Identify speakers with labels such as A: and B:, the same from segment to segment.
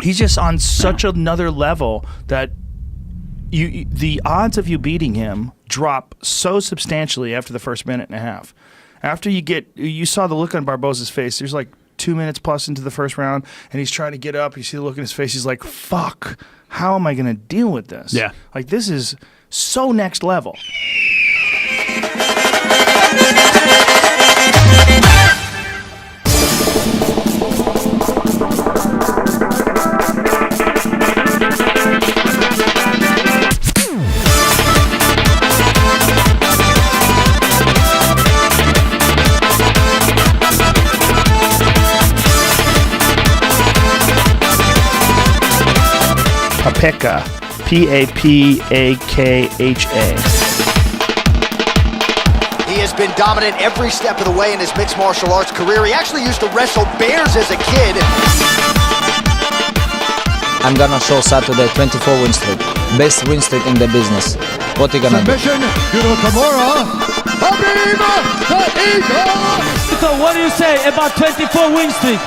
A: he's just on such another level that the odds of you beating him drop so substantially after the first minute and a half. After you saw the look on Barboza's face. There's like 2 minutes plus into the first round, and he's trying to get up. You see the look in his face. He's like, fuck, how am I going to deal with this?
B: Yeah.
A: Like, this is so next level. Papeka, P-A-P-A-K-H-A.
C: He has been dominant every step of the way in his mixed martial arts career. He actually used to wrestle bears as a kid.
D: I'm gonna show Saturday 24 win streak. Best win streak in the business. What you gonna do?
E: Submission, Nakamura, Khabib the Eagle!
F: So what do you say about 24 win streak?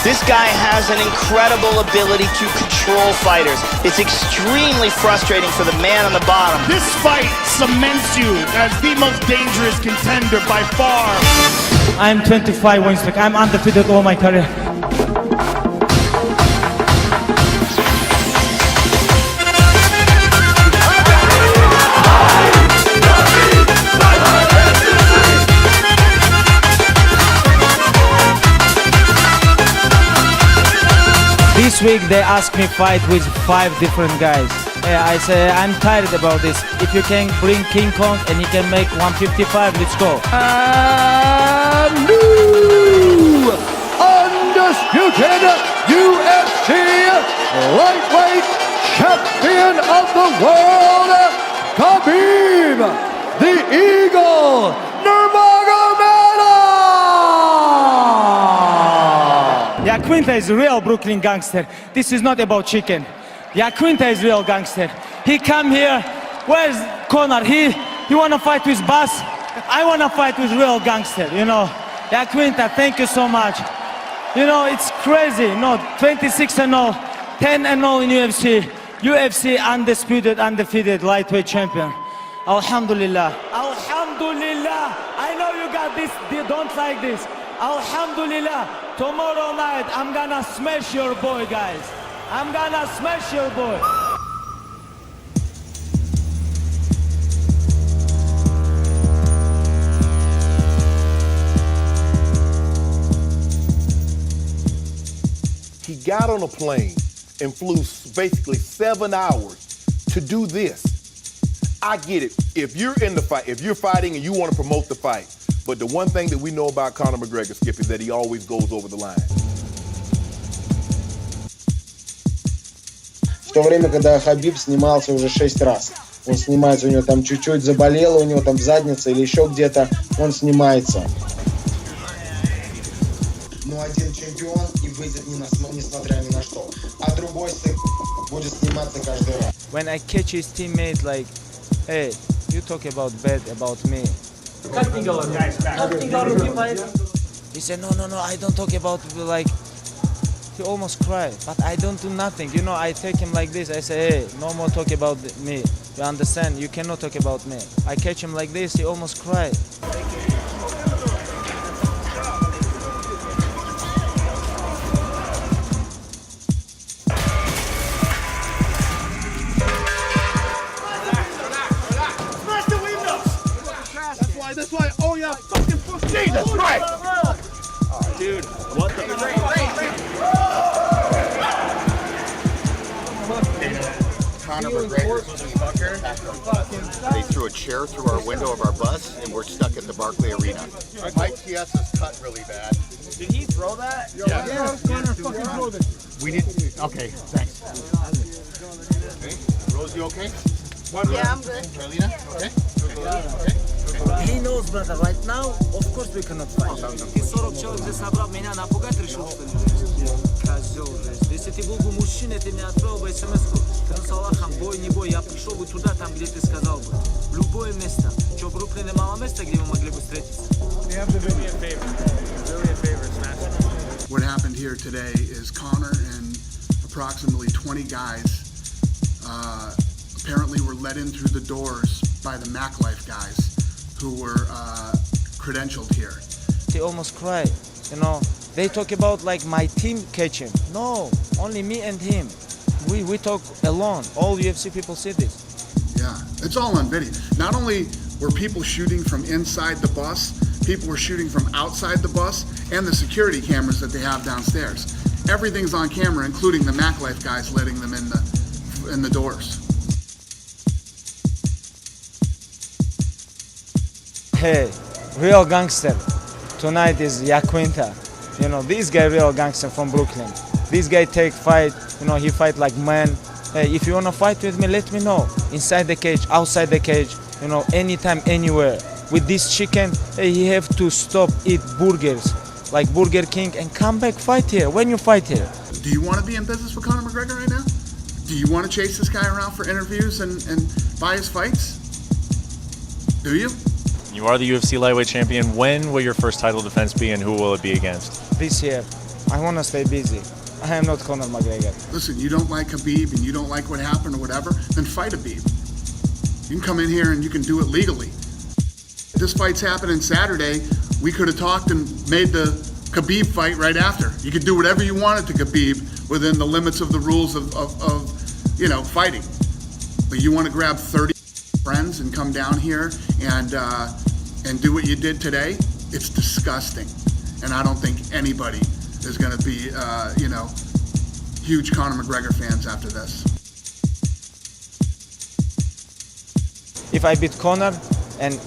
G: This guy has an incredible ability to control fighters. It's extremely frustrating for the man on the bottom.
H: This fight cements you as the most dangerous contender by far.
F: I'm 25 win streak. I'm undefeated all my career. This week they asked me fight with 5 different guys. I say I'm tired about this. If you can bring King Kong and he can make 155, let's go.
E: New undisputed UFC Lightweight Champion of the world, Khabib the Eagle Nurmagomedov!
F: Quinta is a real Brooklyn gangster. This is not about chicken. Quinta is real gangster. He come here. Where's Conor? He wanna fight with Bass. I wanna fight with real gangster, you know. Quinta, thank you so much. You know, it's crazy. No, 26-0, 10-0 in UFC. UFC undefeated lightweight champion. Alhamdulillah. Alhamdulillah. I know you got this. You don't like this. Alhamdulillah. Tomorrow night, I'm gonna smash your boy, guys. I'm gonna smash your boy.
I: He got on a plane and flew basically 7 hours to do this. I get it. If you're in the fight, if you're fighting and you want to promote the fight, but the one thing that we know about Conor McGregor, Skip, is that he always goes over the line.
J: В то время, когда Хабиб снимался уже 6 раз. Он снимается, у него там чуть-чуть заболело, у него там задница или еще где-то, он снимается. Ну, один чемпион и выйдет несмотря ни на что. А другой будет сниматься каждый раз.
F: When I catch his teammate like, hey, you talk about bad about me. He said, no, I don't talk about, like, he almost cried, but I don't do nothing. You know, I take him like this, I say, hey, no more talk about me. You understand? You cannot talk about me. I catch him like this, he almost cried.
H: That's why, oh yeah, fucking Jesus Christ! Oh, dude, what the
C: Conor McGregor, fucker. They threw a chair through our window of our bus, and we're stuck at the Barclay Arena. Mike TS is cut really bad.
G: Did he throw that?
H: Yeah. Conor fucking throw this.
C: We didn't. Okay, thanks. Okay. Rose, you okay?
K: Yeah, I'm good.
C: Carolina, okay? Okay.
F: He knows, brother, right now, of course we cannot fight. Ты 40 человек здесь собрал, меня напугать решил, что ли? Козел, если ты был бы мужчиной, ты мне отправил бы смс-ку. Ты на Салахам, бой, не бой, я пришел бы туда, там, где ты сказал бы. В любое место. Что, Бруклин и мало места, где мы могли бы встретиться?
B: here today is Conor and approximately 20 guys apparently were let in through the doors by the MacLife guys who were credentialed here.
F: They almost cry, you know. They talk about like my team catch him. No, only me and him. We talk alone. All UFC people see this.
B: Yeah, it's all on video. Not only were people shooting from inside the bus, people were shooting from outside the bus and the security cameras that they have downstairs. Everything's on camera, including the MacLife guys letting them in the doors.
F: Hey, real gangster. Tonight is Yaquinta. You know, this guy real gangster from Brooklyn. This guy take fight, you know, he fight like man. Hey, if you wanna fight with me, let me know. Inside the cage, outside the cage, you know, anytime, anywhere. With this chicken, hey, he have to stop eat burgers, like Burger King, and come back fight here. When you fight here.
B: Do you wanna be in business with Conor McGregor right now? Do you wanna chase this guy around for interviews and buy his fights? Do you?
K: You are the UFC Lightweight champion. When will your first title defense be and who will it be against?
F: This year. I wanna stay busy. I am not Conor McGregor.
B: Listen, you don't like Khabib and you don't like what happened or whatever, then fight Khabib. You can come in here and you can do it legally. If this fight's happening Saturday, we could have talked and made the Khabib fight right after. You could do whatever you wanted to Khabib within the limits of the rules of you know, fighting. But you want to grab 30 friends and come down here and do what you did today? It's disgusting. And I don't think anybody is going to be, you know, huge Conor McGregor fans after this.
F: If I beat Conor and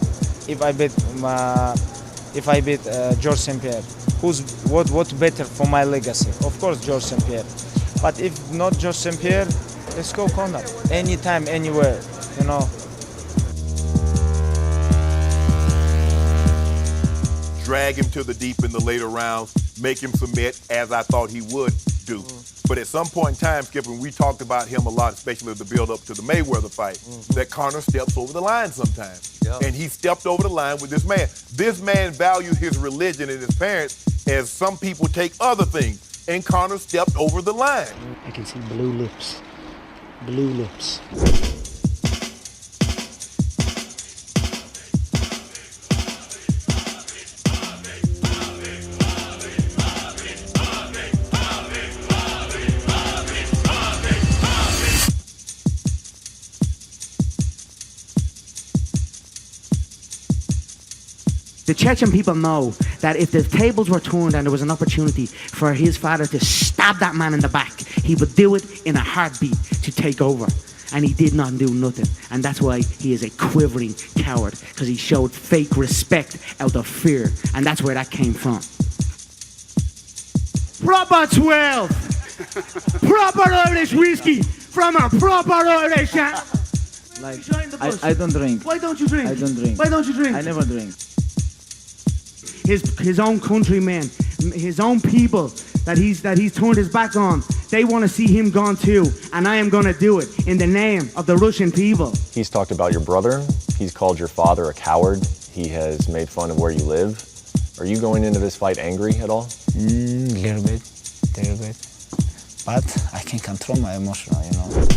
F: if I beat George St. Pierre, what better for my legacy? Of course, George St. Pierre. But if not George St. Pierre, let's go Conor. Anytime, anywhere, you know.
I: Drag him to the deep in the later rounds, make him submit as I thought he would do. But at some point in time, Skip, when we talked about him a lot, especially the build up to the Mayweather fight, that Conor steps over the line sometimes. Yep. And he stepped over the line with this man. This man valued his religion and his parents as some people take other things. And Conor stepped over the line.
L: I can see blue lips. Blue lips.
M: The Chechen people know that if the tables were turned and there was an opportunity for his father to stab that man in the back, he would do it in a heartbeat to take over. And he did not do nothing. And that's why he is a quivering coward, because he showed fake respect out of fear. And that's where that came from. Proper 12! Proper Irish whiskey from a proper Irish...
D: Like, I don't drink.
M: Why don't you drink?
D: I don't drink.
M: Why don't you drink?
D: I never drink.
M: His own countrymen, his own people that he's turned his back on, they want to see him gone too, and I am going to do it in the name of the Russian people.
N: He's talked about your brother. He's called your father a coward. He has made fun of where you live. Are you going into this fight angry at all?
D: Little bit. But I can control my emotional, you know.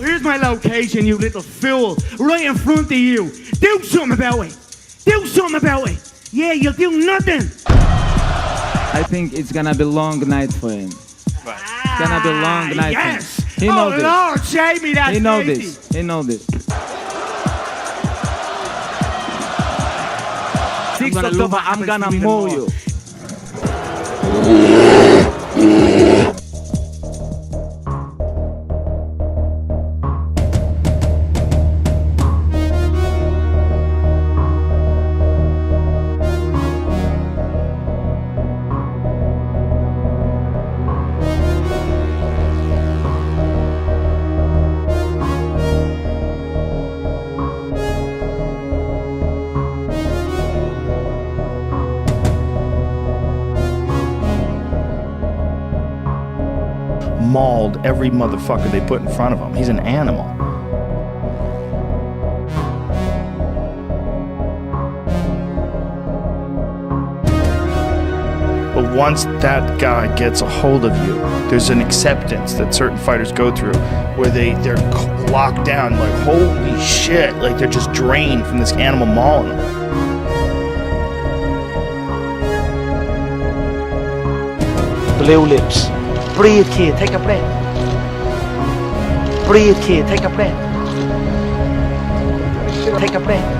M: Here's my location, you little fool, right in front of you. Do something about it. Do something about it. Yeah, you'll do nothing.
D: I think it's gonna be a long night for him. It's gonna be a long night
M: yes.
D: for him. He knows this.
M: Lord, save me that.
D: He knows this. He knows this. 6 October, I'm gonna mow you.
A: mauled every motherfucker they put in front of him. He's an animal. But once that guy gets a hold of you, there's an acceptance that certain fighters go through where they're locked down, like, holy shit, like they're just drained from this animal mauling them.
M: Blue lips. Breathe, kid. Take a breath. Breathe, kid. Take a breath. Take a breath.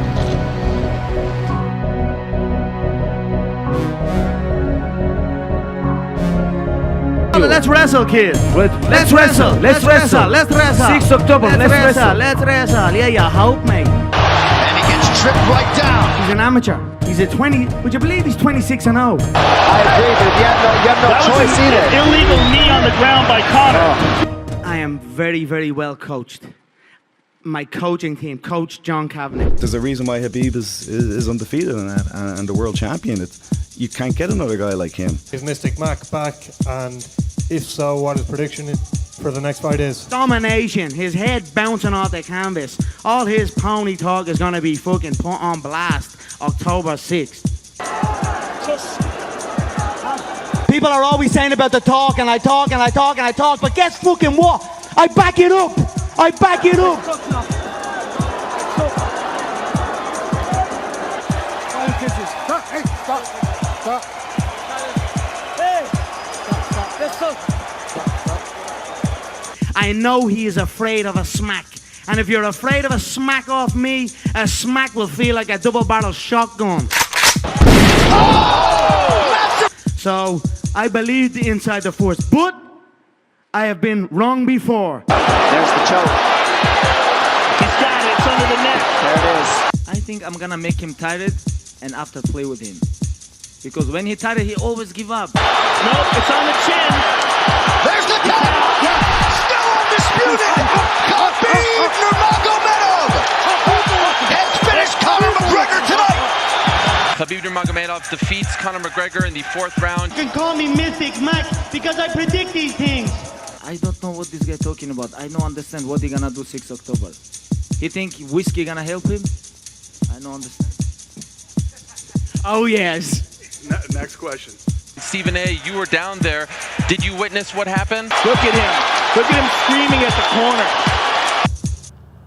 M: Let's wrestle, kid. Let's wrestle. Let's wrestle. Let's wrestle. 6 October. Let's wrestle. Let's wrestle. Yeah, you hope, mate.
O: And he gets tripped right down.
M: He's an amateur. He's a 20. Would you believe he's 26-0?
O: I agree, but you have no choice either.
G: Illegal knee on the ground by Conor.
M: I am very, very well coached. My coaching team, Coach John Kavanagh.
P: There's a reason why Khabib is undefeated and the world champion. You can't get another guy like him.
Q: Is Mystic Mac back? And if so, what his prediction for the next fight is?
M: Domination. His head bouncing off the canvas. All his pony talk is going to be fucking put on blast October 6th. People are always saying about the talk, and I talk, and I talk, and I talk, but guess fucking what? I back it up. I back it up.
H: Hey, stop. Stop. Hey. Stop. Let's go.
M: I know he is afraid of a smack. And if you're afraid of a smack off me, a smack will feel like a double-barrel shotgun. Oh! So, I believed inside the force, but I have been wrong before.
O: There's the choke.
G: He's got it. It's under the neck.
O: There it is.
D: I think I'm gonna make him tired and after play with him. Because when he tired, he always give up.
G: Nope, it's on the chin.
O: There's the count. Still undisputed. Khabib Nurmagomedov has finished Conor McGregor tonight.
R: Khabib Nurmagomedov defeats Conor McGregor in the 4th round.
F: You can call me Mystic Mac because I predict these things.
D: I don't know what this guy talking about. I don't understand what he gonna do 6 October. He think whiskey gonna help him? I don't understand.
M: Oh, yes.
S: Next question.
R: Stephen A., you were down there. Did you witness what happened?
F: Look at him. Look at him screaming at the corner.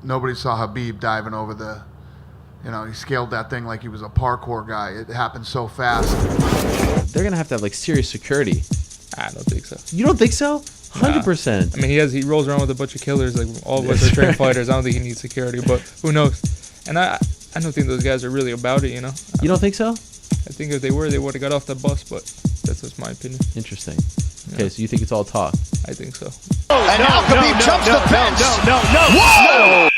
B: Nobody saw Khabib diving over the, he scaled that thing like he was a parkour guy. It happened so fast.
T: They're going to have like serious security.
U: I don't think so.
T: You don't think so? 100%.
U: I mean, he rolls around with a bunch of killers. Like all of us are trained fighters. I don't think he needs security, but who knows? And I don't think those guys are really about it,
T: You don't think so?
U: I think if they were, they would have got off the bus, but that's just my opinion.
T: Interesting. Okay, so you think it's all talk?
U: I think so.
O: And now Khabib jumps the fence.
G: No.
O: Whoa!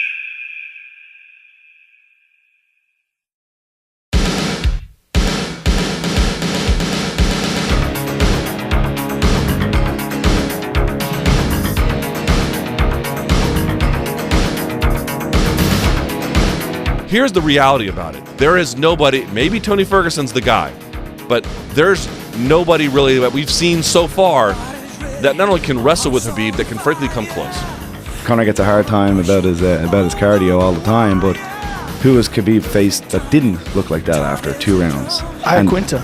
V: Here's the reality about it. There is nobody, maybe Tony Ferguson's the guy, but there's nobody really that we've seen so far that not only can wrestle with Khabib, that can frankly come close.
P: Conor gets a hard time about his cardio all the time, but who has Khabib faced that didn't look like that after 2 rounds?
A: Iaquinta.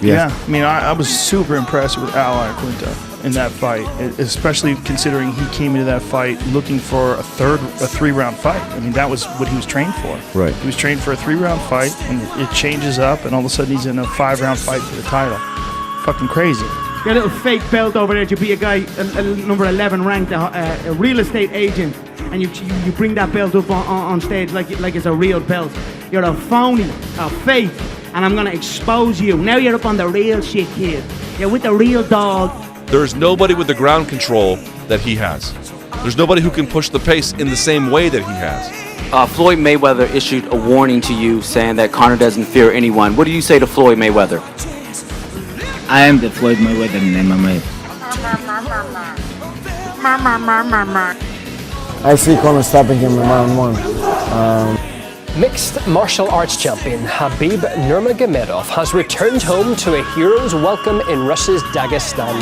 P: Yeah.
A: I mean, I was super impressed with Al Iaquinta in that fight, especially considering he came into that fight looking for a 3-round fight. I mean, that was what he was trained for.
P: Right.
A: He was trained for a 3-round fight, and it changes up, and all of a sudden he's in a 5-round fight for the title. Fucking crazy.
M: Got a little fake belt over there to be a guy, a number 11 ranked, a real estate agent, and you bring that belt up on stage like it's a real belt. You're a phony, a fake, and I'm gonna expose you. Now you're up on the real shit, kid. You're with the real dog.
V: There's nobody with the ground control that he has. There's nobody who can push the pace in the same way that he has.
W: Floyd Mayweather issued a warning to you saying that Conor doesn't fear anyone. What do you say to Floyd Mayweather?
D: I am the Floyd Mayweather in MMA.
X: I see Conor stopping him in round 1.
Y: Mixed martial arts champion Khabib Nurmagomedov has returned home to a hero's welcome in Russia's Dagestan.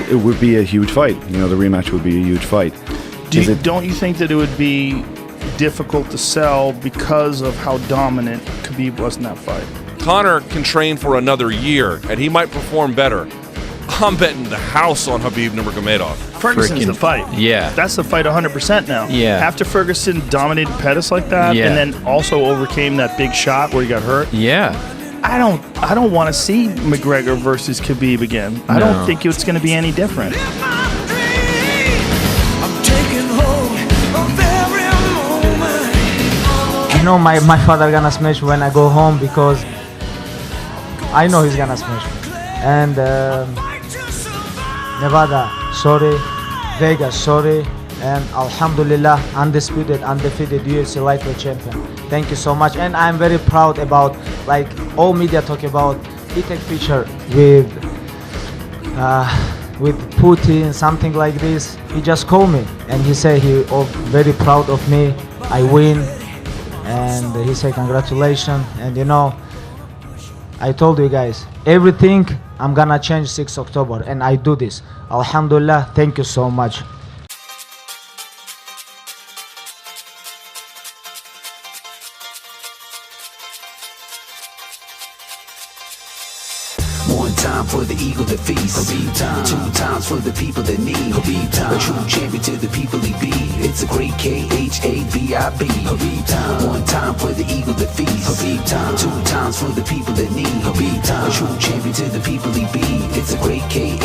P: it would be a huge fight. You know, the rematch would be a huge fight.
A: Don't you think that it would be difficult to sell because of how dominant Khabib was in that fight?
V: Conor can train for another year, and he might perform better. I'm betting the house on Khabib Nurmagomedov.
A: Ferguson's the fight.
T: Yeah.
A: That's the fight 100% now.
T: Yeah.
A: After Ferguson dominated Pettis like that,
T: Yeah.
A: and then also overcame that big shot where he got hurt.
T: Yeah.
A: I don't want to see McGregor versus Khabib again. I don't think it's going to be any different.
F: I know my father gonna smash when I go home because I know he's gonna smash me. And Nevada, sorry. Vegas, sorry. And Alhamdulillah, undisputed, undefeated UFC Lightweight champion. Thank you so much. And I'm very proud about, like, all media talk about, he take picture with Putin, something like this. He just called me and he said he very proud of me. I win. And he said congratulations. And you know, I told you guys, everything I'm gonna change 6 October, and I do this. Alhamdulillah, thank you so much.
C: One time for the eagle that feasts. Khabib time. 2 times for the people that need. Khabib time. A true champion to the people he be. It's a great Khabib. Khabib time. 1 time for the eagle that feasts. Khabib time. 2 times for the people that need. Khabib time. A true champion to the people he be. It's a great Khabib.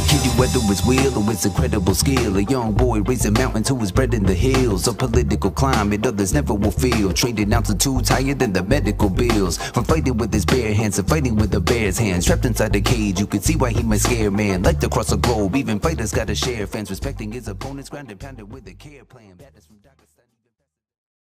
C: Kid you whether it's will or it's incredible skill. A young boy raising mountains who was bred in the hills. A political climate others never will feel. Trained in altitudes higher than the medical bills. From fighting with his bare hands to fighting with the bear's hands. Trapped inside the cage, you can see why he might scare man. Like to cross the globe, even fighters gotta share. Fans respecting his opponents, grounded, pounded with a care plan. That is from Dagestan.